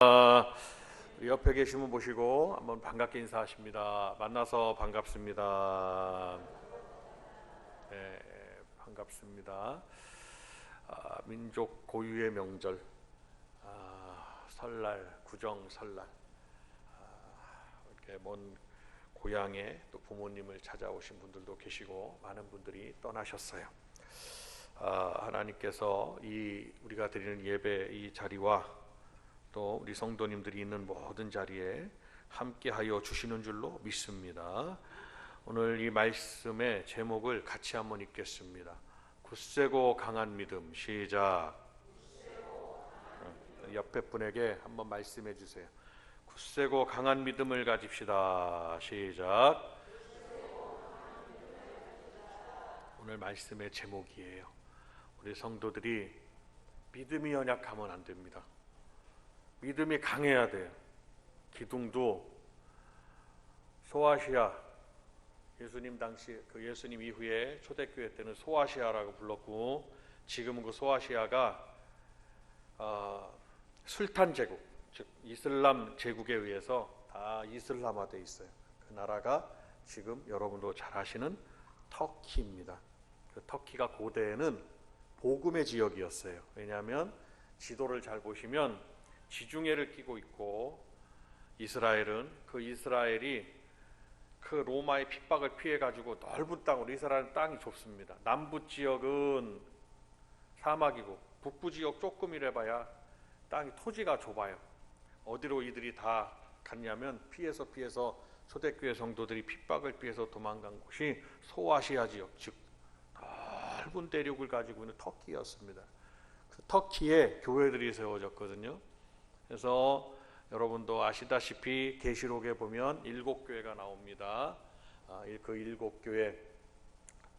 옆에 계신 분 보시고 한번 반갑게 인사하십니다. 만나서 반갑습니다. 네, 반갑습니다. 민족 고유의 명절, 설날, 구정 설날, 이렇게 먼 고향에 또 부모님을 찾아오신 분들도 계시고 많은 분들이 떠나셨어요. 하나님께서 우리가 드리는 예배 이 자리와 또 우리 성도님들이 있는 모든 자리에 함께하여 주시는 줄로 믿습니다. 오늘 이 말씀의 제목을 같이 한번 읽겠습니다. 굳세고 강한 믿음. 시작. 옆에 분에게 한번 말씀해 주세요. 굳세고 강한 믿음을 가집시다. 시작. 오늘 말씀의 제목이에요. 우리 성도들이 믿음이 연약하면 안 됩니다. 믿음이 강해야 돼요. 기둥도 소아시아, 예수님 당시 예수님 이후에 초대교회 때는 소아시아라고 불렀고, 지금은 그 소아시아가 술탄 제국, 즉 이슬람 제국에 의해서 다 이슬람화돼 있어요. 그 나라가 지금 여러분도 잘 아시는 터키입니다. 그 터키가 고대에는 복음의 지역이었어요. 왜냐하면 지도를 잘 보시면 지중해를 끼고 있고, 이스라엘이 그 로마의 핍박을 피해 가지고 넓은 땅으로, 이스라엘은 땅이 좁습니다. 남부 지역은 사막이고 북부 지역 조금 이래봐야 땅이 토지가 좁아요. 어디로 이들이 다 갔냐면 피해서 초대교회 성도들이 핍박을 피해서 도망간 곳이 소아시아 지역, 즉 넓은 대륙을 가지고 있는 터키였습니다. 그 터키에 교회들이 세워졌거든요. 그래서 여러분도 아시다시피 계시록에 보면 7교회가 나옵니다. 그 7교회,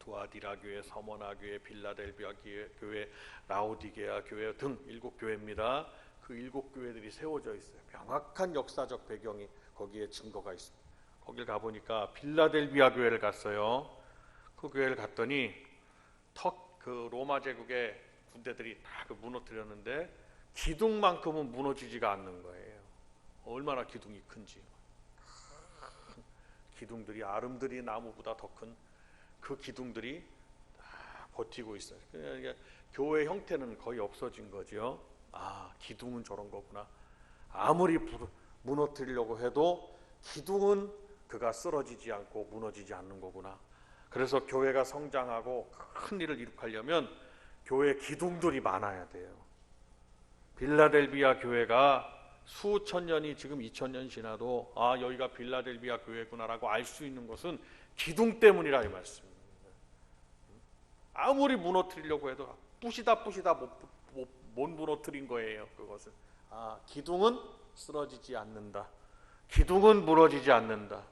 두아디라 교회, 서머나 교회, 빌라델비아 교회, 라오디게아 교회 등 7교회입니다. 그 7교회들이 세워져 있어요. 명확한 역사적 배경이 거기에 증거가 있습니다. 거길 가보니까 빌라델비아 교회를 갔어요. 그 교회를 갔더니 그 로마 제국의 군대들이 다 그 무너뜨렸는데 기둥만큼은 무너지지가 않는 거예요. 얼마나 기둥이 큰지. 기둥들이, 아름드리 나무보다 더 큰 그 기둥들이 다 버티고 있어요. 그러니까 교회 형태는 거의 없어진 거죠. 기둥은 저런 거구나. 아무리 무너뜨리려고 해도 기둥은 그가 쓰러지지 않고 무너지지 않는 거구나. 그래서 교회가 성장하고 큰 일을 이룩하려면 교회 기둥들이 많아야 돼요. 빌라델비아 교회가 수천 년이, 지금 2000년 지나도 여기가 빌라델비아 교회구나라고 알 수 있는 것은 기둥 때문이라 이 말씀입니다. 아무리 무너뜨리려고 해도 부시다 못 무너뜨린 거예요. 그것은 기둥은 쓰러지지 않는다. 기둥은 무너지지 않는다.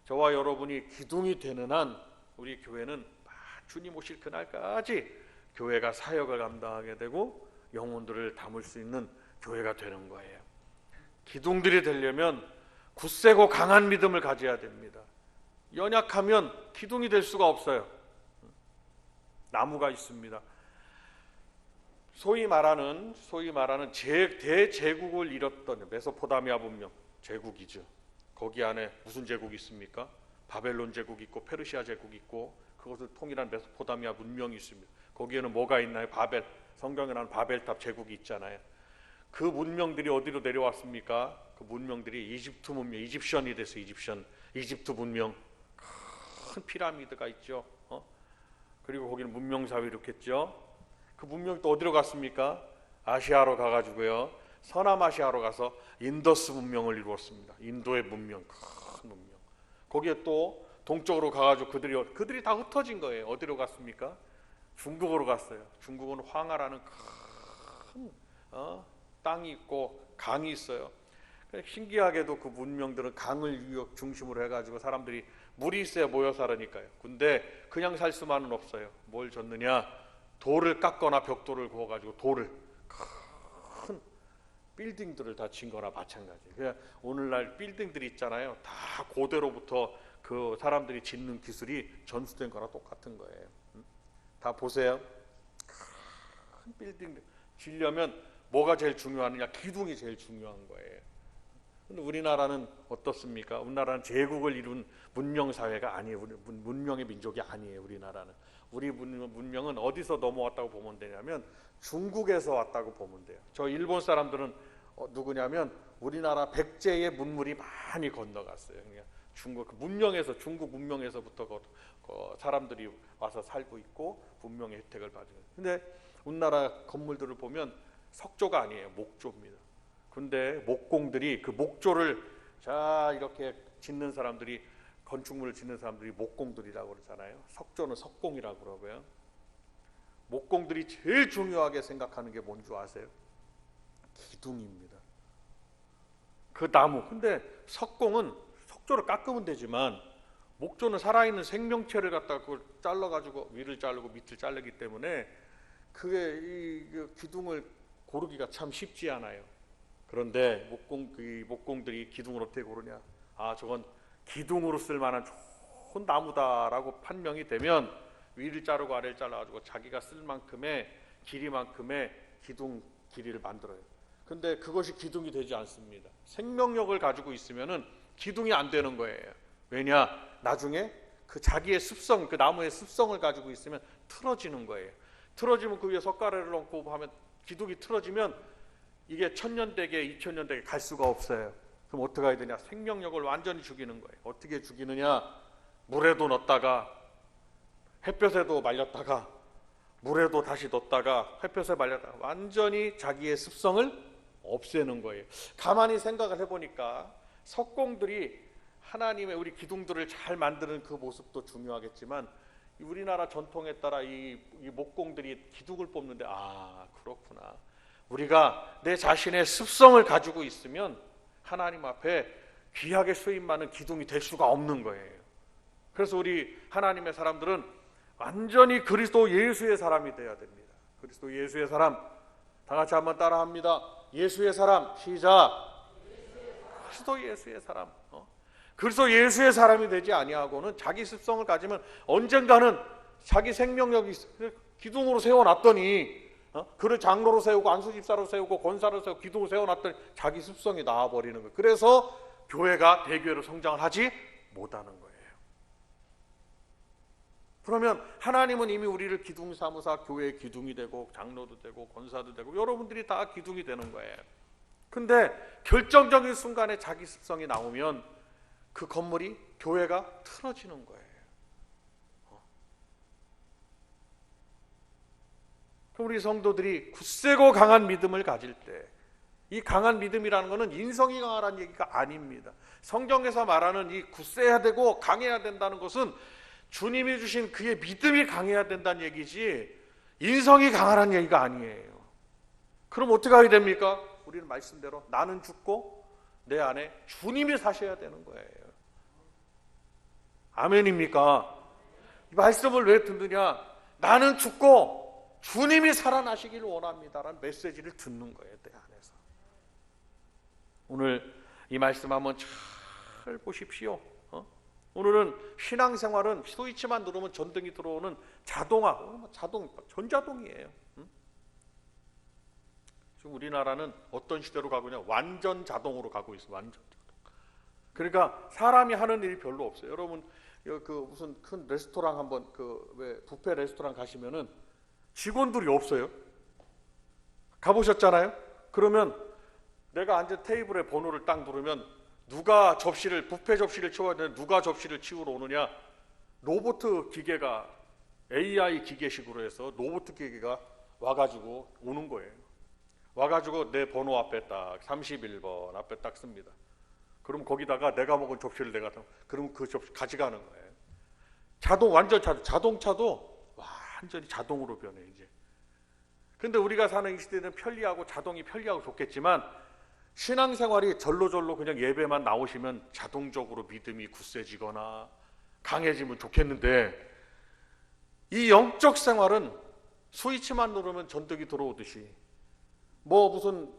저와 여러분이 기둥이 되는 한 우리 교회는 주님 오실 그날까지 교회가 사역을 감당하게 되고 영혼들을 담을 수 있는 교회가 되는 거예요. 기둥들이 되려면 굳세고 강한 믿음을 가져야 됩니다. 연약하면 기둥이 될 수가 없어요. 나무가 있습니다. 소위 말하는 대제국을 이뤘던 메소포타미아 문명, 제국이죠. 거기 안에 무슨 제국이 있습니까? 바벨론 제국이 있고 페르시아 제국이 있고, 그것을 통일한 메소포타미아 문명이 있습니다. 거기에는 뭐가 있나요? 성경에 나오는 바벨탑 제국이 있잖아요. 그 문명들이 어디로 내려왔습니까? 그 문명들이 이집트 문명, 이집션이 됐어요. 이집트 문명. 큰 피라미드가 있죠. 그리고 거기는 문명사회를 이룩했죠. 그 문명이 또 어디로 갔습니까? 아시아로 가가지고요, 서남아시아로 가서 인더스 문명을 이루었습니다. 인도의 문명, 큰 문명. 거기에 또 동쪽으로 가가지고 그들이 다 흩어진 거예요. 어디로 갔습니까? 중국으로 갔어요. 중국은 황하라는 큰 땅이 있고 강이 있어요. 신기하게도 그 문명들은 강을 중심으로 해가지고 사람들이 물이 있어야 모여 살으니까요. 근데 그냥 살 수만은 없어요. 뭘 줬느냐? 돌을 깎거나 벽돌을 구워가지고 큰 빌딩들을 다 진 거나 마찬가지예요. 그냥 오늘날 빌딩들이 있잖아요. 다 고대로부터 그 사람들이 짓는 기술이 전수된 거나 똑같은 거예요. 다 보세요. 큰 빌딩 지려면 뭐가 제일 중요하느냐? 기둥이 제일 중요한 거예요. 근데 우리나라는 어떻습니까? 우리나라는 제국을 이룬 문명사회가 아니에요. 문명의 민족이 아니에요. 우리나라는. 우리 문명은 어디서 넘어왔다고 보면 되냐면 중국에서 왔다고 보면 돼요. 저 일본 사람들은 누구냐면 우리나라 백제의 문물이 많이 건너갔어요. 그러니까 중국 문명에서, 중국 문명에서부터 사람들이 와서 살고 있고 문명의 혜택을 받은 거예요. 근데 우리나라 건물들을 보면 석조가 아니에요. 목조입니다. 근데 목공들이 그 목조를 자 이렇게 짓는 사람들이, 건축물을 짓는 사람들이 목공들이라고 그러잖아요. 석조는 석공이라고 그러고요. 목공들이 제일 중요하게 생각하는 게 뭔지 아세요? 기둥입니다. 그 나무. 근데 석공은 석조를 깎으면 되지만 목조는 살아있는 생명체를 갖다가 그걸 잘라가지고 위를 자르고 밑을 자르기 때문에 그게 이 기둥을 고르기가 참 쉽지 않아요. 그런데 목공들이 기둥을 어떻게 고르냐? 아, 저건 기둥으로 쓸 만한 좋은 나무다라고 판명이 되면 위를 자르고 아래를 잘라가지고 자기가 쓸 만큼의 길이만큼의 기둥 길이를 만들어요. 근데 그것이 기둥이 되지 않습니다. 생명력을 가지고 있으면은 기둥이 안 되는 거예요. 왜냐? 나중에 그 자기의 습성, 그 나무의 습성을 가지고 있으면 틀어지는 거예요. 틀어지면 그 위에 석가래를 얹고 하면 기둥이 틀어지면 이게 1000년대계, 2000년대계 갈 수가 없어요. 그럼 어떻게 해야 되냐? 생명력을 완전히 죽이는 거예요. 어떻게 죽이느냐? 물에도 넣었다가 햇볕에도 말렸다가 물에도 다시 넣었다가 햇볕에 말렸다가 완전히 자기의 습성을 없애는 거예요. 가만히 생각을 해보니까 석공들이 하나님의 우리 기둥들을 잘 만드는 그 모습도 중요하겠지만 우리나라 전통에 따라 이 목공들이 기둥을 뽑는데, 아, 그렇구나. 우리가 내 자신의 습성을 가지고 있으면 하나님 앞에 귀하게 쓰임받는 기둥이 될 수가 없는 거예요. 그래서 우리 하나님의 사람들은 완전히 그리스도 예수의 사람이 되어야 됩니다. 그리스도 예수의 사람. 다 같이 한번 따라합니다. 예수의 사람. 시작. 그리스도 예수의 사람. 그리스도 예수의 사람이 되지 아니하고는 자기 습성을 가지면 언젠가는 자기 생명력이 기둥으로 세워놨더니 그를 장로로 세우고 안수집사로 세우고 권사로 세우고 기둥을 세워놨더니 자기 습성이 나와버리는 거예요. 그래서 교회가 대교회로 성장을 하지 못하는 거예요. 그러면 하나님은 이미 우리를 기둥 삼으사 교회의 기둥이 되고 장로도 되고 권사도 되고 여러분들이 다 기둥이 되는 거예요. 근데 결정적인 순간에 자기 습성이 나오면 그 건물이, 교회가 틀어지는 거예요. 우리 성도들이 굳세고 강한 믿음을 가질 때, 이 강한 믿음이라는 것은 인성이 강하라는 얘기가 아닙니다. 성경에서 말하는 이 굳세야 되고 강해야 된다는 것은 주님이 주신 그의 믿음이 강해야 된다는 얘기지 인성이 강하라는 얘기가 아니에요. 그럼 어떻게 하게 됩니까? 우리는 말씀대로 나는 죽고 내 안에 주님이 사셔야 되는 거예요. 아멘입니까? 이 말씀을 왜 듣느냐? 나는 죽고 주님이 살아나시기를 원합니다라는 메시지를 듣는 거예요, 내 안에서. 오늘 이 말씀 한번 잘 보십시오. 오늘은 신앙생활은 스위치만 누르면 전등이 들어오는 자동화, 전자동이에요. 지금 우리나라는 어떤 시대로 가고 있냐? 완전 자동으로 가고 있어요. 완전 자동. 그러니까 사람이 하는 일이 별로 없어요. 여러분 그 무슨 큰 레스토랑 한번 왜 뷔페 레스토랑 가시면은 직원들이 없어요. 가보셨잖아요? 그러면 내가 앉은 테이블에 번호를 딱 누르면 누가 접시를, 뷔페 접시를 치워야 되는데 누가 접시를 치우러 오느냐? 로봇 기계가, AI 기계식으로 해서 로봇 기계가 와가지고 오는 거예요. 와가지고 내 번호 앞에 딱 31번 앞에 딱 씁니다. 그럼 거기다가 내가 먹은 접시를 내가 그럼 그 접시 가져가는 거예요. 완전 자동차도 완전히 자동으로 변해 이제. 근데 우리가 사는 이 시대는 편리하고 자동이 편리하고 좋겠지만 신앙생활이 절로 그냥 예배만 나오시면 자동적으로 믿음이 굳세지거나 강해지면 좋겠는데 이 영적 생활은 스위치만 누르면 전등이 들어오듯이 무슨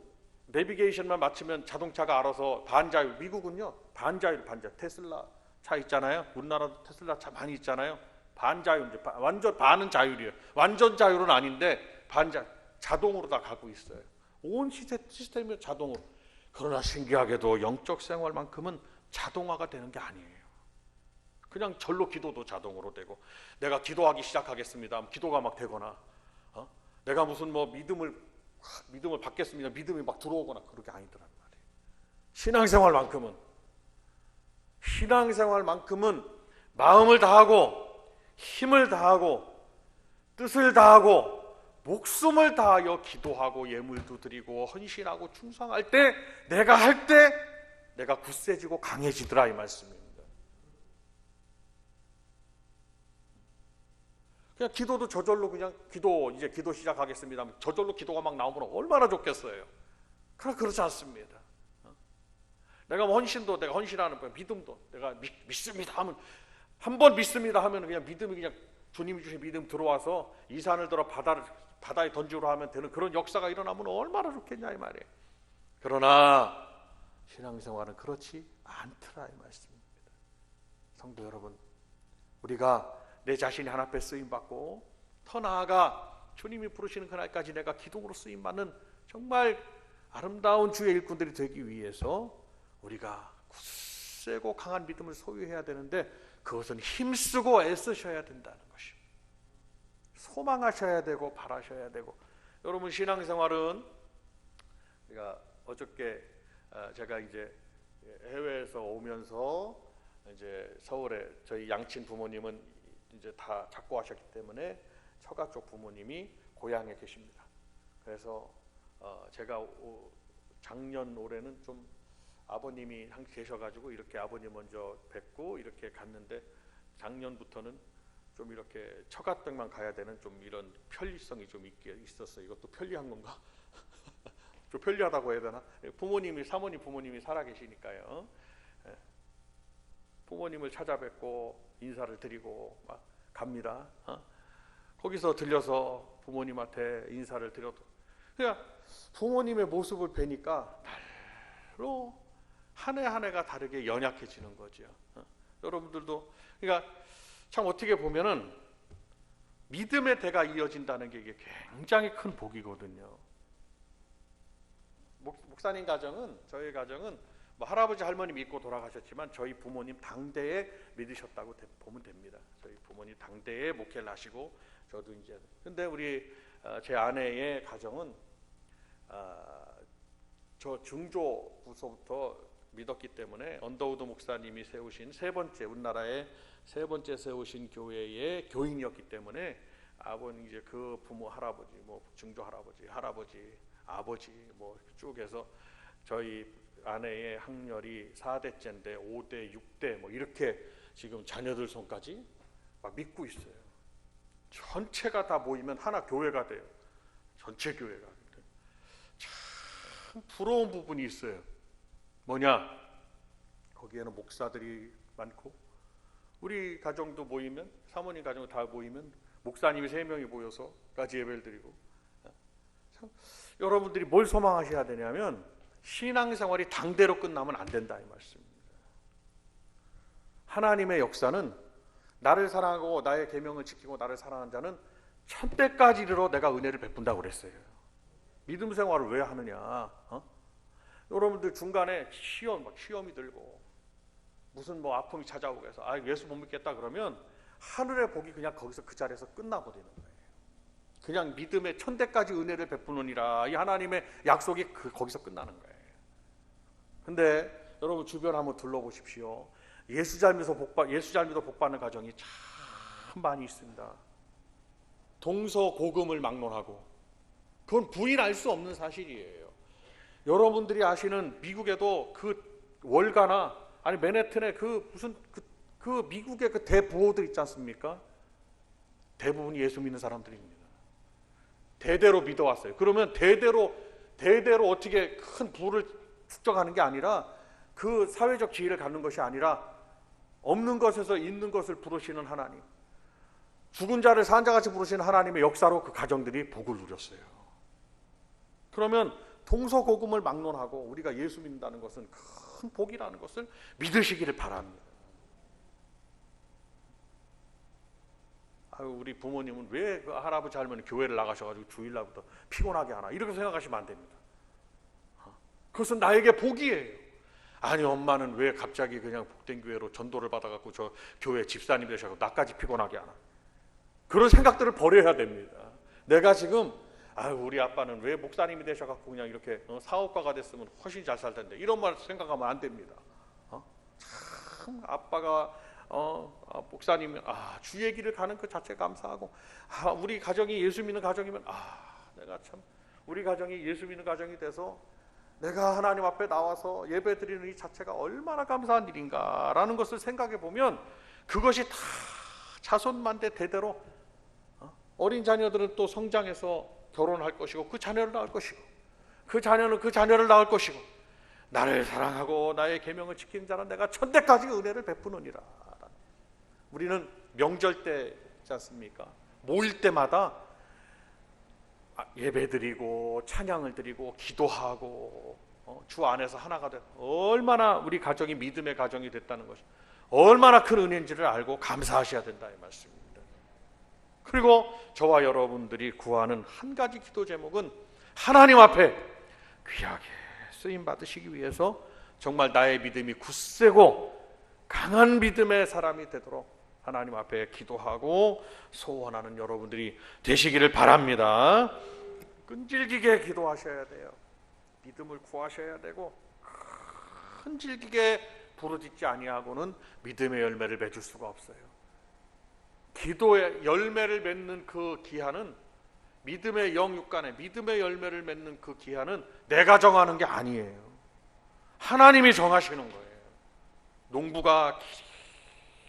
내비게이션만 맞추면 자동차가 알아서 반자율, 미국은요 반자율, 테슬라 차 있잖아요. 우리나라도 테슬라 차 많이 있잖아요. 반자율, 완전 반은 자율이에요. 완전 자율은 아닌데 자동으로 다 가고 있어요. 온 시스템이 자동으로. 그러나 신기하게도 영적 생활만큼은 자동화가 되는 게 아니에요. 그냥 절로 기도도 자동으로 되고, 내가 기도하기 시작하겠습니다 하면 기도가 막 되거나, 내가 무슨 뭐 믿음을 받겠습니다, 믿음이 막 들어오거나, 그런 게 아니더란 말이에요. 신앙생활만큼은 마음을 다하고 힘을 다하고 뜻을 다하고 목숨을 다하여 기도하고 예물도 드리고 헌신하고 충성할 때, 내가 할 때 내가 굳세지고 강해지더라, 이 말씀입니다. 그냥 기도도 저절로, 그냥 이제 기도 시작하겠습니다, 저절로 기도가 막 나오면 얼마나 좋겠어요. 그러나 그렇지 않습니다. 내가 뭐 내가 헌신하는 거야. 믿음도 내가 믿습니다 하면, 한 번 믿습니다 하면 그냥 믿음이, 그냥 주님이 주신 믿음 들어와서 이 산을 들어 바다에 던지로 하면 되는 그런 역사가 일어나면 얼마나 좋겠냐, 이 말이에요. 그러나 신앙생활은 그렇지 않더라, 이 말씀입니다. 성도 여러분, 우리가 내 자신이 하나님 앞에 쓰임받고 더 나아가 주님이 부르시는 그날까지 내가 기둥으로 쓰임받는 정말 아름다운 주의 일꾼들이 되기 위해서 우리가 굳세고 강한 믿음을 소유해야 되는데, 그것은 힘쓰고 애쓰셔야 된다는 것입니다. 소망하셔야 되고 바라셔야 되고. 여러분, 신앙생활은, 우리가 어저께 제가 이제 해외에서 오면서 이제 서울에 저희 양친 부모님은 이제 다 작고하셨기 때문에 처가 쪽 부모님이 고향에 계십니다. 그래서 제가 작년 올해는 좀 아버님이 계셔가지고 이렇게 아버님 먼저 뵙고 이렇게 갔는데, 작년부터는 좀 이렇게 처가댁만 가야 되는 좀 이런 편리성이 좀 있었어요. 이것도 편리한 건가? 좀 편리하다고 해야 되나? 사모님 부모님이 살아계시니까요. 부모님을 찾아뵙고 인사를 드리고 막 갑니다. 거기서 들려서 부모님한테 인사를 드려도, 그냥 부모님의 모습을 뵈니까 달로 한 해 한 해가 다르게 연약해지는 거죠. 여러분들도, 그러니까 참 어떻게 보면은 믿음의 대가 이어진다는 게 이게 굉장히 큰 복이거든요. 목사님 가정은, 저희 가정은 뭐 할아버지 할머니 믿고 돌아가셨지만 저희 부모님 당대에 믿으셨다고 보면 됩니다. 저희 부모님 당대에 목회를 하시고, 저도 이제, 근데 우리 제 아내의 가정은 저 중조부서부터 믿었기 때문에 언더우드 목사님이 세우신 우리나라의 세 번째 세우신 교회의 교인이었기 때문에, 아버님 이제 그 부모 할아버지, 뭐 증조 할아버지, 아버지 뭐 쭉 해서 저희 아내의 학렬이 4대째인데 5대, 6대 뭐 이렇게 지금 자녀들 손까지 막 믿고 있어요. 전체가 다 모이면 하나 교회가 돼요. 전체 교회가. 참 부러운 부분이 있어요. 뭐냐? 거기에는 목사들이 많고, 우리 가정도 모이면, 사모님 가정 다 모이면 목사님이 3명이 모여서까지 예배를 드리고. 참, 여러분들이 뭘 소망하셔야 되냐면, 신앙생활이 당대로 끝나면 안 된다, 이 말씀입니다. 하나님의 역사는 나를 사랑하고 나의 계명을 지키고 나를 사랑하는 자는 천대까지 이르러 내가 은혜를 베푼다고 그랬어요. 믿음 생활을 왜 하느냐? 여러분들 중간에 시험이 들고 무슨 뭐 아픔이 찾아오고 해서 예수 못 믿겠다 그러면 하늘의 복이 그냥 거기서 그 자리에서 끝나버리는 거예요. 그냥 믿음의 천대까지 은혜를 베푸느니라, 이 하나님의 약속이 거기서 끝나는 거예요. 근데 여러분 주변 한번 둘러보십시오. 예수 잘 믿어 복 받는 가정이 참 많이 있습니다. 동서고금을 막론하고, 그건 부인할 수 없는 사실이에요. 여러분들이 아시는 미국에도 그 월가나 아니 맨해튼의 그 미국의 그 대부호들 있지 않습니까? 대부분이 예수 믿는 사람들입니다. 대대로 믿어왔어요. 그러면 대대로 어떻게 큰 부를 축적하는 게 아니라, 그 사회적 지위를 갖는 것이 아니라 없는 것에서 있는 것을 부르시는 하나님, 죽은 자를 산 자같이 부르시는 하나님의 역사로 그 가정들이 복을 누렸어요. 그러면 동서고금을 막론하고 우리가 예수 믿는다는 것은 큰 복이라는 것을 믿으시기를 바랍니다. 우리 부모님은 왜 그 할아버지 할머니 교회를 나가셔가지고 주일날부터 피곤하게 하나, 이렇게 생각하시면 안 됩니다. 그것은 나에게 복이에요. 아니 엄마는 왜 갑자기 그냥 복된 교회로 전도를 받아갖고 저 교회 집사님 되셔서 나까지 피곤하게 하나. 그런 생각들을 버려야 됩니다. 내가 지금 우리 아빠는 왜 목사님이 되셔갖고 그냥 이렇게 사업가가 됐으면 훨씬 잘 살 텐데 이런 말 생각하면 안 됩니다. 참 아빠가 목사님 주의 길을 가는 그 자체 감사하고 우리 가정이 예수 믿는 가정이면 내가 참 우리 가정이 예수 믿는 가정이 돼서 내가 하나님 앞에 나와서 예배 드리는 이 자체가 얼마나 감사한 일인가라는 것을 생각해 보면 그것이 다 자손만대 대대로 어린 자녀들은 또 성장해서 결혼할 것이고 그 자녀를 낳을 것이고 그 자녀는 그 자녀를 낳을 것이고 나를 사랑하고 나의 계명을 지키는 자는 내가 천대까지 은혜를 베푸느니라. 우리는 명절 때 있지 않습니까? 모일 때마다 예배 드리고 찬양을 드리고 기도하고 주 안에서 하나가 돼 얼마나 우리 가정이 믿음의 가정이 됐다는 것이 얼마나 큰 은혜인지를 알고 감사하셔야 된다 이 말씀입니다. 그리고 저와 여러분들이 구하는 한 가지 기도 제목은 하나님 앞에 귀하게 쓰임 받으시기 위해서 정말 나의 믿음이 굳세고 강한 믿음의 사람이 되도록 하나님 앞에 기도하고 소원하는 여러분들이 되시기를 바랍니다. 끈질기게 기도하셔야 돼요. 믿음을 구하셔야 되고 끈질기게 부르짖지 아니하고는 믿음의 열매를 맺을 수가 없어요. 기도의 열매를 맺는 그 기한은 믿음의 영육간에 믿음의 열매를 맺는 그 기한은 내가 정하는 게 아니에요. 하나님이 정하시는 거예요. 농부가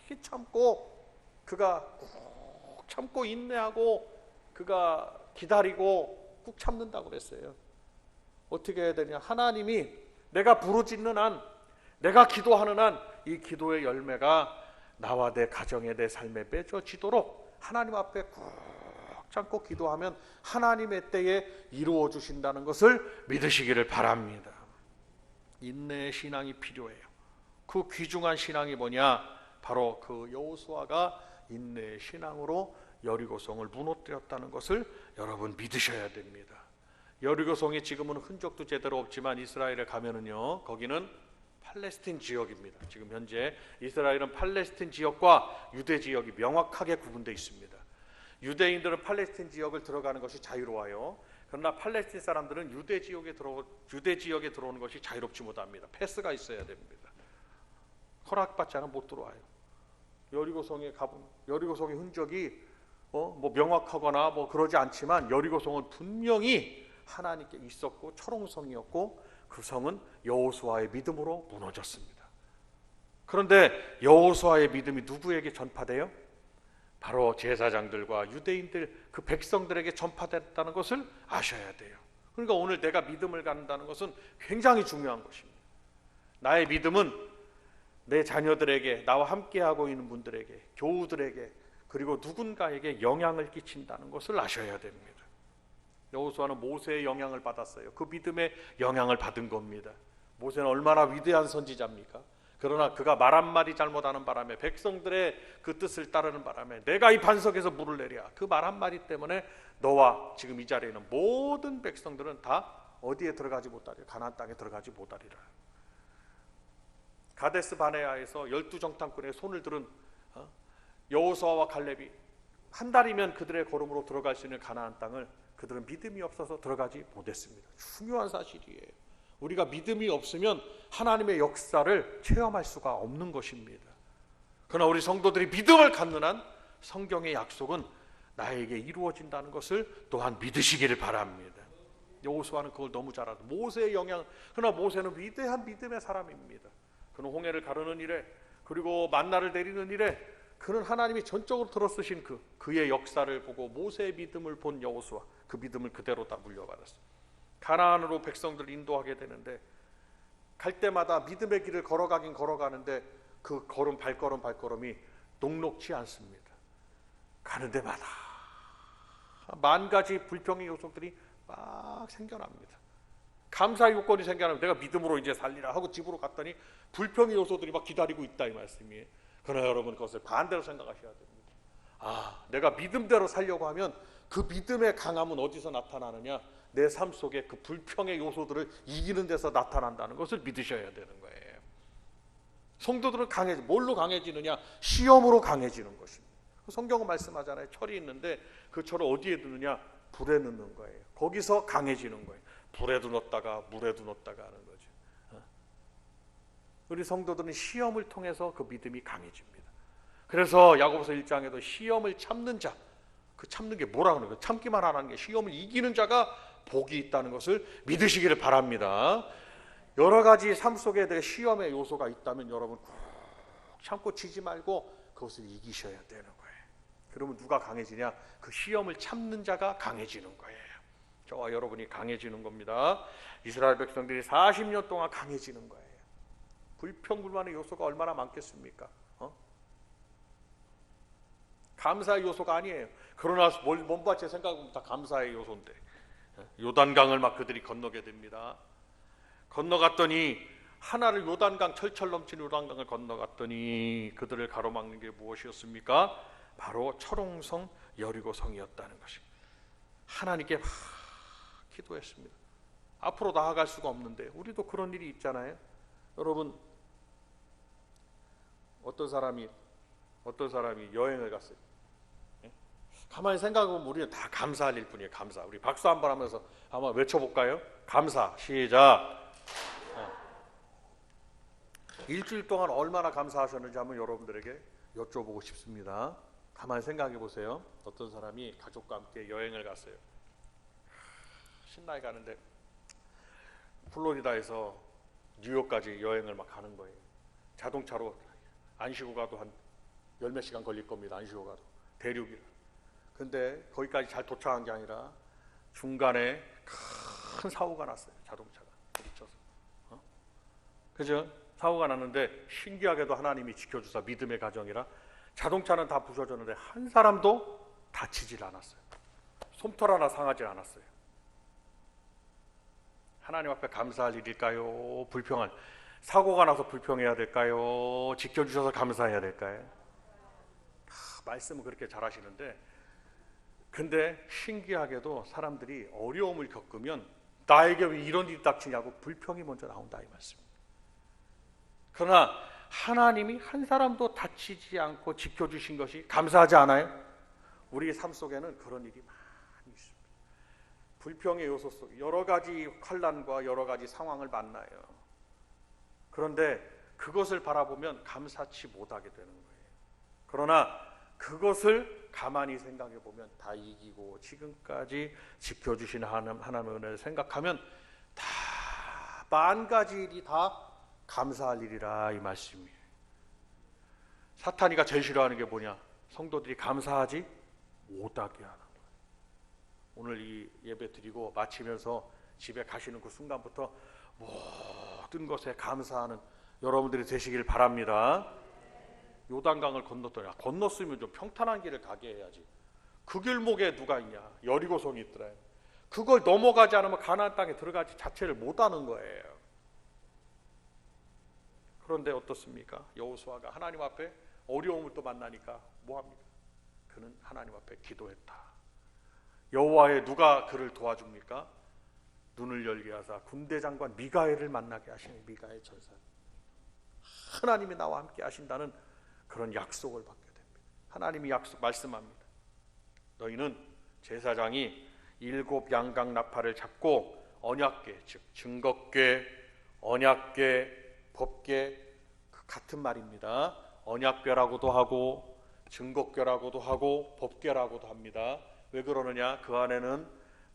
길이 참고 그가 꾹 참고 인내하고 그가 기다리고 꾹 참는다고 그랬어요. 어떻게 해야 되냐? 하나님이 내가 부르짖는 한 내가 기도하는 한 이 기도의 열매가 나와 내 가정에 내 삶에 맺어지도록 하나님 앞에 꾹 참고 기도하면 하나님의 때에 이루어 주신다는 것을 믿으시기를 바랍니다. 인내의 신앙이 필요해요. 그 귀중한 신앙이 뭐냐? 바로 그 여호수아가 인내의 신앙으로 여리고성을 무너뜨렸다는 것을 여러분 믿으셔야 됩니다. 여리고성이 지금은 흔적도 제대로 없지만 이스라엘에 가면은요, 거기는 팔레스틴 지역입니다. 지금 현재 이스라엘은 팔레스틴 지역과 유대 지역이 명확하게 구분되어 있습니다. 유대인들은 팔레스틴 지역을 들어가는 것이 자유로워요. 그러나 팔레스틴 사람들은 유대 지역에 들어오는 것이 자유롭지 못합니다. 패스가 있어야 됩니다. 허락받지 않으면 못 들어와요. 여리고성에 가보면 여리고성의 흔적이 뭐 명확하거나 뭐 그러지 않지만 여리고성은 분명히 하나님께 있었고 철옹성이었고 그 성은 여호수아의 믿음으로 무너졌습니다. 그런데 여호수아의 믿음이 누구에게 전파돼요? 바로 제사장들과 유대인들 그 백성들에게 전파됐다는 것을 아셔야 돼요. 그러니까 오늘 내가 믿음을 갖는다는 것은 굉장히 중요한 것입니다. 나의 믿음은 내 자녀들에게 나와 함께하고 있는 분들에게 교우들에게 그리고 누군가에게 영향을 끼친다는 것을 아셔야 됩니다. 여호수아는 모세의 영향을 받았어요. 그 믿음의 영향을 받은 겁니다. 모세는 얼마나 위대한 선지자입니까? 그러나 그가 말 한마디 잘못하는 바람에 백성들의 그 뜻을 따르는 바람에 내가 이 반석에서 물을 내랴 그 말 한마디 때문에 너와 지금 이 자리에 있는 모든 백성들은 다 어디에 들어가지 못하리라? 가나안 땅에 들어가지 못하리라. 가데스 바네아에서 12정탐꾼의 손을 들은 여호수아와 갈렙이 한 달이면 그들의 걸음으로 들어갈 수 있는 가나안 땅을 그들은 믿음이 없어서 들어가지 못했습니다. 중요한 사실이에요. 우리가 믿음이 없으면 하나님의 역사를 체험할 수가 없는 것입니다. 그러나 우리 성도들이 믿음을 갖는 한 성경의 약속은 나에게 이루어진다는 것을 또한 믿으시기를 바랍니다. 여호수아는 그걸 너무 잘 알아요. 모세의 영향, 그러나 모세는 위대한 믿음의 사람입니다. 그는 홍해를 가르는 일에 그리고 만나를 내리는 일에 그는 하나님이 전적으로 들어쓰신 그의 역사를 보고 모세의 믿음을 본 여호수아 그 믿음을 그대로 다 물려받았어요. 가나안으로 백성들을 인도하게 되는데 갈 때마다 믿음의 길을 걸어가긴 걸어가는데 그 발걸음이 녹록지 않습니다. 가는 데마다 만 가지 불평의 요소들이 막 생겨납니다. 감사 요건이 생겨나면 내가 믿음으로 이제 살리라 하고 집으로 갔더니 불평의 요소들이 막 기다리고 있다 이 말씀이에요. 그러나 여러분 그것을 반대로 생각하셔야 됩니다. 내가 믿음대로 살려고 하면 그 믿음의 강함은 어디서 나타나느냐? 내 삶 속에 그 불평의 요소들을 이기는 데서 나타난다는 것을 믿으셔야 되는 거예요. 성도들은 뭘로 강해지느냐? 시험으로 강해지는 것입니다. 성경은 말씀하잖아요. 철이 있는데 그 철을 어디에 두느냐? 불에 넣는 거예요. 거기서 강해지는 거예요. 불에도 넣었다가 물에도 넣었다가 하는 거죠. 우리 성도들은 시험을 통해서 그 믿음이 강해집니다. 그래서 야고보서 1장에도 시험을 참는 자, 그 참는 게 뭐라 하는 거예요? 참기만 하는 게 시험을 이기는 자가 복이 있다는 것을 믿으시기를 바랍니다. 여러 가지 삶 속에 대해 시험의 요소가 있다면 여러분 꼭 참고 지지 말고 그것을 이기셔야 되는 거예요. 그러면 누가 강해지냐? 그 시험을 참는 자가 강해지는 거예요. 저와 여러분이 강해지는 겁니다. 이스라엘 백성들이 40년 동안 강해지는 거예요. 불평불만의 요소가 얼마나 많겠습니까? 감사의 요소가 아니에요. 그러나 몸밭에 생각해보면 다 감사의 요소인데 요단강을 막 그들이 건너게 됩니다. 건너갔더니 하나를 요단강 철철 넘치는 요단강을 건너갔더니 그들을 가로막는 게 무엇이었습니까? 바로 철옹성 여리고성이었다는 것입니다. 하나님께 막 기도했습니다. 앞으로 나아갈 수가 없는데 우리도 그런 일이 있잖아요. 여러분 어떤 사람이 여행을 갔어요. 가만히 생각해보면 우리는 다 감사할 일뿐이에요. 감사. 우리 박수 한번 하면서 한번 외쳐볼까요? 감사. 시작. 일주일 동안 얼마나 감사하셨는지 한번 여러분들에게 여쭤보고 싶습니다. 가만히 생각해 보세요. 어떤 사람이 가족과 함께 여행을 갔어요. 신나게 가는데 플로리다에서 뉴욕까지 여행을 막 가는 거예요. 자동차로 안 쉬고 가도 한 열 몇 시간 걸릴 겁니다. 안 쉬고 가도. 대륙이라. 근데 거기까지 잘 도착한 게 아니라 중간에 큰 사고가 났어요. 자동차가 부딪혀서. 그죠? 사고가 났는데 신기하게도 하나님이 지켜주사 믿음의 가정이라 자동차는 다 부서졌는데 한 사람도 다치질 않았어요. 솜털 하나 상하지 않았어요. 하나님 앞에 감사할 일일까요? 불평할 사고가 나서 불평해야 될까요? 지켜주셔서 감사해야 될까요? 말씀은 그렇게 잘하시는데 근데 신기하게도 사람들이 어려움을 겪으면 나에게 왜 이런 일이 닥치냐고 불평이 먼저 나온다 이 말씀입니다. 그러나 하나님이 한 사람도 다치지 않고 지켜주신 것이 감사하지 않아요? 우리의 삶 속에는 그런 일이 많이 있습니다. 불평의 요소 속 여러 가지 환난과 여러 가지 상황을 만나요. 그런데 그것을 바라보면 감사치 못하게 되는 거예요. 그러나 그것을 가만히 생각해 보면 다 이기고 지금까지 지켜주신 하나님의 은혜를 생각하면 다 만 가지 일이 다 감사할 일이라 이 말씀이에요. 사탄이가 제일 싫어하는 게 뭐냐? 성도들이 감사하지 못하게 하는 거예요. 오늘 이 예배 드리고 마치면서 집에 가시는 그 순간부터 모든 것에 감사하는 여러분들이 되시길 바랍니다. 요단강을 건넜더니 건넜으면 좀 평탄한 길을 가게 해야지. 그 길목에 누가 있냐? 여리고성이 있더라. 그걸 넘어가지 않으면 가나안 땅에 들어가지 자체를 못하는 거예요. 그런데 어떻습니까? 여호수아가 하나님 앞에 어려움을 또 만나니까 뭐합니까? 그는 하나님 앞에 기도했다. 여호와의 누가 그를 도와줍니까? 눈을 열게 하사 군대 장관 미가엘을 만나게 하시는 미가엘 전사. 하나님이 나와 함께 하신다는 그런 약속을 받게 됩니다. 하나님이 말씀합니다. 너희는 제사장이 7 양각 나팔을 잡고 언약궤, 즉 증거궤, 언약궤, 법궤 같은 말입니다. 언약궤라고도 하고 증거궤라고도 하고 법궤라고도 합니다. 왜 그러느냐? 그 안에는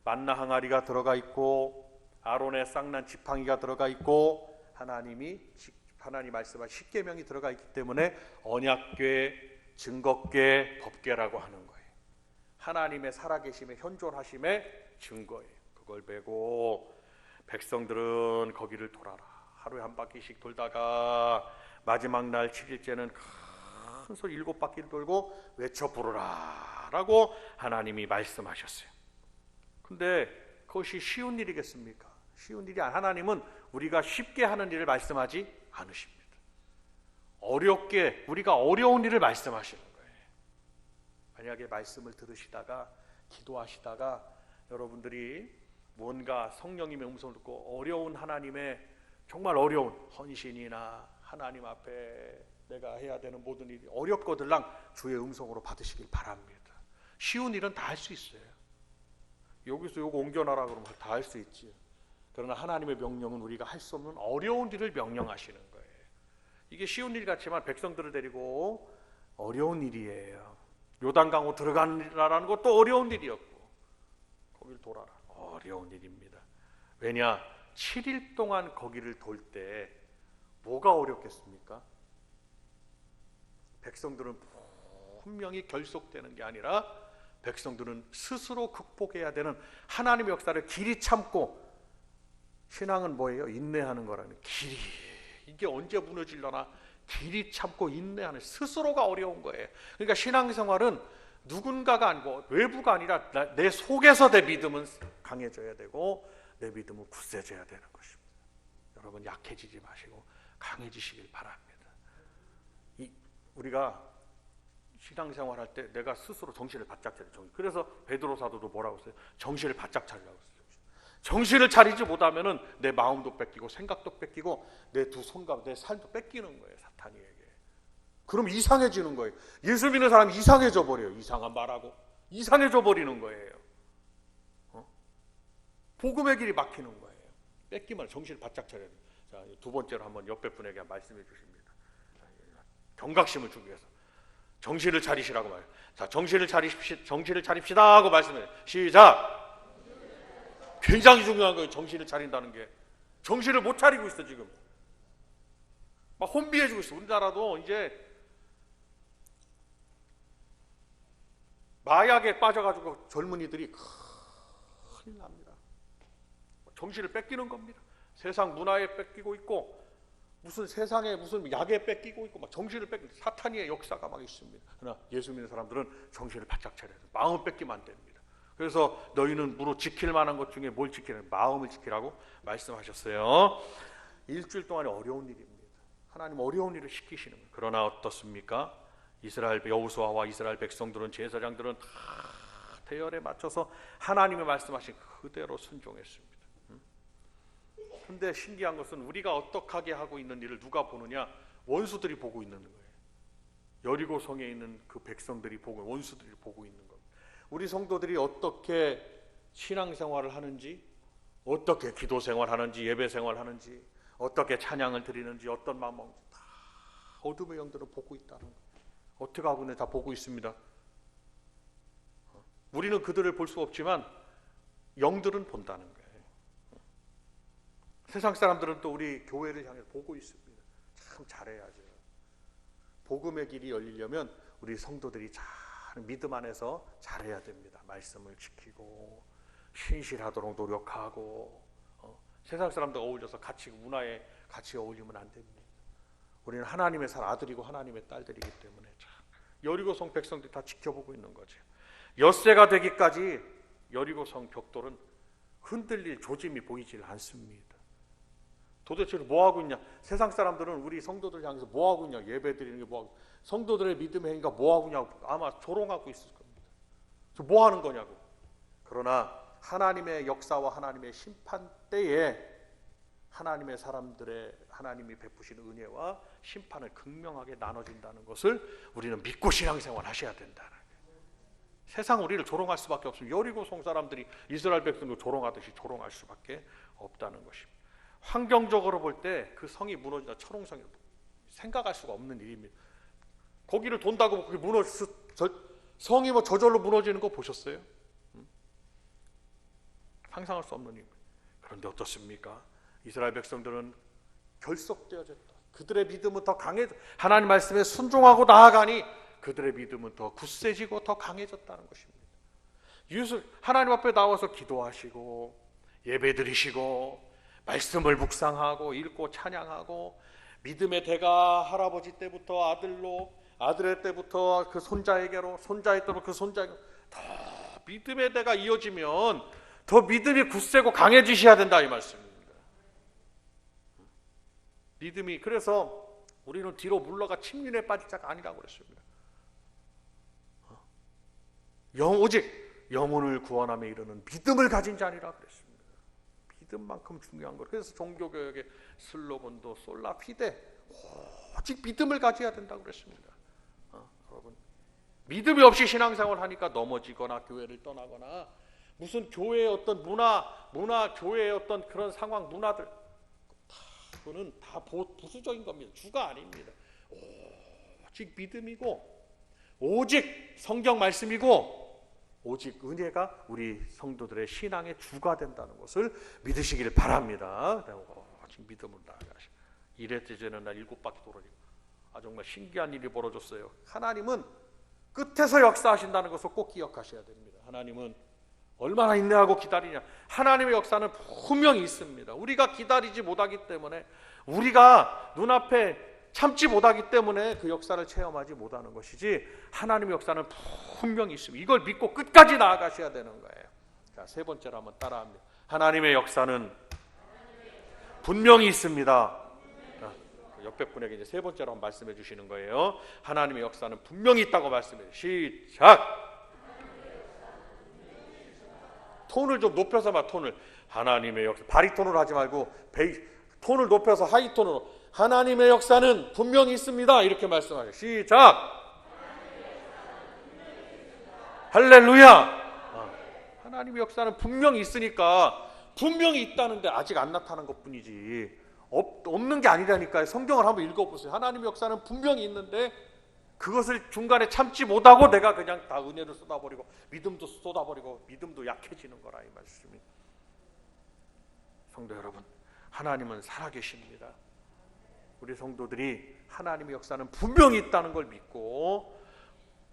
만나 항아리가 들어가 있고 아론의 쌍난 지팡이가 들어가 있고 하나님 말씀한 십계명이 들어가 있기 때문에 언약궤, 증거궤, 법궤라고 하는 거예요. 하나님의 살아계심의 현존하심의 증거예요. 그걸 메고 백성들은 거기를 돌아라. 하루에 한 바퀴씩 돌다가 마지막 날 7일째는 큰 소리 7바퀴를 돌고 외쳐 부르라 라고 하나님이 말씀하셨어요. 근데 그것이 쉬운 일이겠습니까? 쉬운 일이 아니라 하나님은 우리가 쉽게 하는 일을 말씀하지 않으십니다. 어렵게 우리가 어려운 일을 말씀하시는 거예요. 만약에 말씀을 들으시다가 기도하시다가 여러분들이 뭔가 성령님의 음성을 듣고 어려운 하나님의 정말 어려운 헌신이나 하나님 앞에 내가 해야 되는 모든 일이 어렵거들랑 주의 음성으로 받으시길 바랍니다. 쉬운 일은 다 할 수 있어요. 여기서 요거 옮겨놔라 그러면 다 할 수 있지. 그러나 하나님의 명령은 우리가 할 수 없는 어려운 일을 명령하시는 거예요. 이게 쉬운 일 같지만 백성들을 데리고 어려운 일이에요. 요단강으로 들어가라는 것도 어려운 일이었고 거기를 돌아라, 어려운 일입니다. 왜냐? 7일 동안 거기를 돌 때 뭐가 어렵겠습니까? 백성들은 분명히 결속되는 게 아니라 백성들은 스스로 극복해야 되는 하나님의 역사를 길이 참고, 신앙은 뭐예요? 인내하는 거라는, 길이, 이게 언제 무너질려나 길이 참고 인내하는, 스스로가 어려운 거예요. 그러니까 신앙생활은 누군가가 아니고 외부가 아니라 내 속에서 내 믿음은 강해져야 되고 내 믿음은 굳세져야 되는 것입니다. 여러분 약해지지 마시고 강해지시길 바랍니다. 우리가 신앙생활 할 때 내가 스스로 정신을 바짝 차려. 그래서 베드로 사도도 뭐라고 했어요? 정신을 바짝 차리라고 했어요. 정신을 차리지 못하면은 내 마음도 뺏기고 생각도 뺏기고 내 두 손과 내 살도 뺏기는 거예요, 사탄이에게. 그럼 이상해지는 거예요. 예수 믿는 사람이 이상해져 버려요. 이상한 말하고 이상해져 버리는 거예요. 복음의 길이 막히는 거예요. 뺏기면 정신을 바짝 차려야 돼요. 자, 두 번째로 한번 옆에 분에게 말씀해 주십니다. 경각심을 주기 위해서 정신을 차리시라고 말해요. 자, 정신을 차립시다 하고 말씀해요. 시작. 굉장히 중요한 거예요. 정신을 차린다는 게. 정신을 못 차리고 있어 지금. 막 혼비해지고 있어. 우리나라도 이제 마약에 빠져가지고 젊은이들이 큰일 납니다. 정신을 뺏기는 겁니다. 세상 문화에 뺏기고 있고 무슨 세상에 무슨 약에 뺏기고 있고 막 정신을 뺏기고 사탄의 역사가 막 있습니다. 그러나 예수 믿는 사람들은 정신을 바짝 차려야 돼요. 마음을 뺏기면 안 됩니다. 그래서 너희는 무릇 지킬 만한 것 중에 뭘 지키는? 마음을 지키라고 말씀하셨어요. 일주일 동안에 어려운 일입니다. 하나님 어려운 일을 시키시는 거예요. 그러나 어떻습니까? 이스라엘 여호수아와 이스라엘 백성들은, 제사장들은 다 대열에 맞춰서 하나님의 말씀하신 그대로 순종했습니다. 근데 신기한 것은 우리가 어떡하게 하고 있는 일을 누가 보느냐? 원수들이 보고 있는 거예요. 여리고 성에 있는 그 백성들이 보고, 원수들이 보고 있는 겁니다. 우리 성도들이 어떻게 신앙생활을 하는지, 어떻게 기도생활 하는지, 예배생활 하는지, 어떻게 찬양을 드리는지, 어떤 마음 먹는지 다 어둠의 영들은 보고 있다는 거예요. 어떻게 하고 있는지 다 보고 있습니다. 우리는 그들을 볼 수 없지만 영들은 본다는 거예요. 세상 사람들은 또 우리 교회를 향해 보고 있습니다. 참 잘해야죠. 복음의 길이 열리려면 우리 성도들이 잘 믿음 안에서 잘해야 됩니다. 말씀을 지키고 신실하도록 노력하고, 세상 사람들과 어울려서 같이 문화에 같이 어울리면 안 됩니다. 우리는 하나님의 아들이고 하나님의 딸들이기 때문에 참 여리고성 백성들이 다 지켜보고 있는 거죠. 엿새가 되기까지 여리고성 벽돌은 흔들릴 조짐이 보이질 않습니다. 도대체 뭐 하고 있냐? 세상 사람들은 우리 성도들 향해서 뭐 하고 있냐? 예배 드리는 게 뭐 하고, 성도들의 믿음의 행위가 뭐 하고 있냐고 아마 조롱하고 있을 겁니다. 저 뭐 하는 거냐고. 그러나 하나님의 역사와 하나님의 심판 때에 하나님의 사람들의 하나님이 베푸시는 은혜와 심판을 극명하게 나눠진다는 것을 우리는 믿고 신앙생활 하셔야 된다는 거예요. 세상 우리를 조롱할 수밖에 없습니다. 여리고성 사람들이 이스라엘 백성도 조롱하듯이 조롱할 수밖에 없다는 것입니다. 환경적으로 볼 때 그 성이 무너진다, 철옹성이 생각할 수가 없는 일입니다. 거기를 돈다고 그게 성이 뭐 저절로 무너지는 거 보셨어요? 상상할 수 없는 일입니다. 그런데 어떻습니까? 이스라엘 백성들은 결속되어졌다. 그들의 믿음은 더 강해져, 하나님 말씀에 순종하고 나아가니 그들의 믿음은 더 굳세지고 더 강해졌다는 것입니다. 하나님 앞에 나와서 기도하시고 예배드리시고 말씀을 묵상하고 읽고 찬양하고, 믿음의 대가 할아버지 때부터 아들로, 아들의 때부터 그 손자에게로, 손자의 때부터 그 손자에게로 더 믿음의 대가 이어지면 더 믿음이 굳세고 강해지셔야 된다 이 말씀입니다. 믿음이, 그래서 우리는 뒤로 물러가 침륜에 빠질 자가 아니라고 그랬습니다. 오직 영혼을 구원함에 이르는 믿음을 가진 자니라 그랬습니다. 믿음만큼 중요한 거. 그래서 종교개혁의 슬로건도 솔라 피데, 오직 믿음을 가져야 된다고 그랬습니다. 여러분, 믿음이 없이 신앙생활을 하니까 넘어지거나 교회를 떠나거나 무슨 교회의 어떤 문화 교회의 어떤 그런 상황 문화들 그거는 다 부수적인 겁니다. 주가 아닙니다. 오직 믿음이고 오직 성경 말씀이고 오직 은혜가 우리 성도들의 신앙의 주가 된다는 것을 믿으시기를 바랍니다. 오직 믿음으로 나아가시. 이랬지 되는 날 7바퀴 돌아지고 정말 신기한 일이 벌어졌어요. 하나님은 끝에서 역사하신다는 것을 꼭 기억하셔야 됩니다. 하나님은 얼마나 인내하고 기다리냐. 하나님의 역사는 분명히 있습니다. 우리가 기다리지 못하기 때문에, 우리가 눈앞에 참지 못하기 때문에 그 역사를 체험하지 못하는 것이지, 하나님의 역사는 분명히 있습니다. 이걸 믿고 끝까지 나아가셔야 되는 거예요. 자, 세 번째로 한번 따라합니다. 하나님의 역사는 분명히 있습니다. 옆에 분에게 이제 세 번째로 한번 말씀해 주시는 거예요. 하나님의 역사는 분명히 있다고 말씀해요. 시작. 톤을 좀 높여서 봐. 톤을. 하나님의 역사. 바리톤으로 하지 말고 톤을 높여서 하이톤으로. 하나님의 역사는 분명히 있습니다. 이렇게 말씀하세요. 시작. 할렐루야. 하나님의 역사는 분명히 있으니까, 분명히 있다는데 아직 안 나타난 것뿐이지 없는 게 아니라니까요. 성경을 한번 읽어보세요. 하나님의 역사는 분명히 있는데 그것을 중간에 참지 못하고 내가 그냥 다 은혜를 쏟아버리고 믿음도 쏟아버리고 믿음도 약해지는 거라, 이 말씀이. 성도 여러분, 하나님은 살아계십니다. 우리 성도들이 하나님의 역사는 분명히 있다는 걸 믿고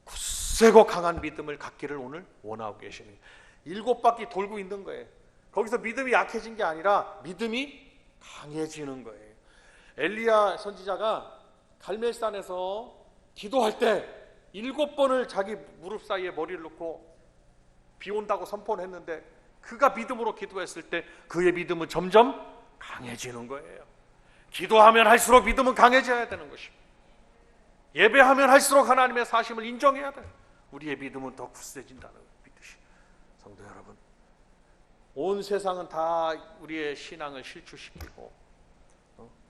굳세고 강한 믿음을 갖기를 오늘 원하고 계십니다. 7바퀴 돌고 있는 거예요. 거기서 믿음이 약해진 게 아니라 믿음이 강해지는 거예요. 엘리야 선지자가 갈멜산에서 기도할 때 7번을 자기 무릎 사이에 머리를 놓고 비 온다고 선포를 했는데, 그가 믿음으로 기도했을 때 그의 믿음은 점점 강해지는 거예요. 기도하면 할수록 믿음은 강해져야 되는 것입니다. 예배하면 할수록 하나님의 사심을 인정해야 돼요. 우리의 믿음은 더 굳세진다는 믿으시. 성도 여러분, 온 세상은 다 우리의 신앙을 실추시키고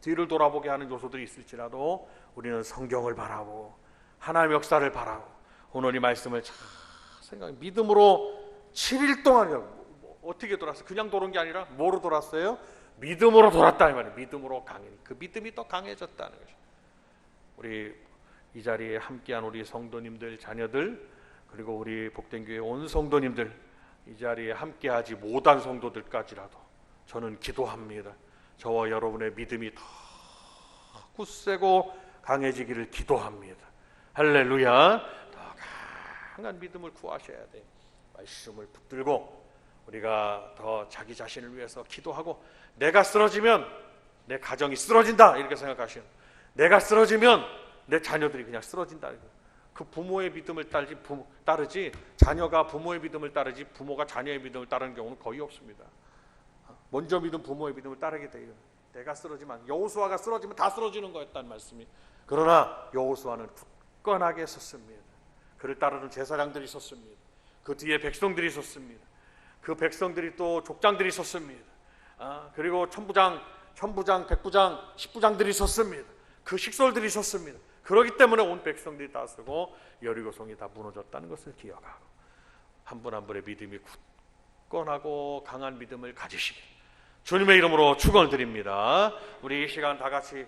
뒤를 돌아보게 하는 요소들이 있을지라도 우리는 성경을 바라보고 하나님의 역사를 바라고 오늘 이 말씀을 잘 생각해 믿음으로 7일 동안요. 어떻게 돌았어요? 그냥 도는 게 아니라 뭐로 돌았어요? 믿음으로 돌았다 이 말이에요. 믿음으로 강해니 그 믿음이 더 강해졌다는 거죠. 우리 이 자리에 함께한 우리 성도님들, 자녀들, 그리고 우리 복된 교회 온 성도님들, 이 자리에 함께하지 못한 성도들까지라도 저는 기도합니다. 저와 여러분의 믿음이 더 굳세고 강해지기를 기도합니다. 할렐루야. 더 강한 믿음을 구하셔야 돼요. 말씀을 붙들고 우리가 더 자기 자신을 위해서 기도하고, 내가 쓰러지면 내 가정이 쓰러진다 이렇게 생각하시는, 내가 쓰러지면 내 자녀들이 그냥 쓰러진다. 그 부모의 믿음을 따르지 자녀가 부모의 믿음을 따르지 부모가 자녀의 믿음을 따르는 경우는 거의 없습니다. 먼저 믿은 부모의 믿음을 따르게 돼요. 내가 쓰러지면, 여호수아가 쓰러지면 다 쓰러지는 거였다는 말씀이. 그러나 여호수아는 굳건하게 섰습니다. 그를 따르는 제사장들이 섰습니다. 그 뒤에 백성들이 섰습니다. 그 백성들이 또 족장들이 섰습니다. 그리고 천부장, 백부장, 십부장들이 섰습니다. 그 식솔들이 섰습니다. 그렇기 때문에 온 백성들이 다 서고 여리고성이 다 무너졌다는 것을 기억하고, 한 분 한 분의 믿음이 굳건하고 강한 믿음을 가지시길 주님의 이름으로 축원을 드립니다. 우리 이 시간 다 같이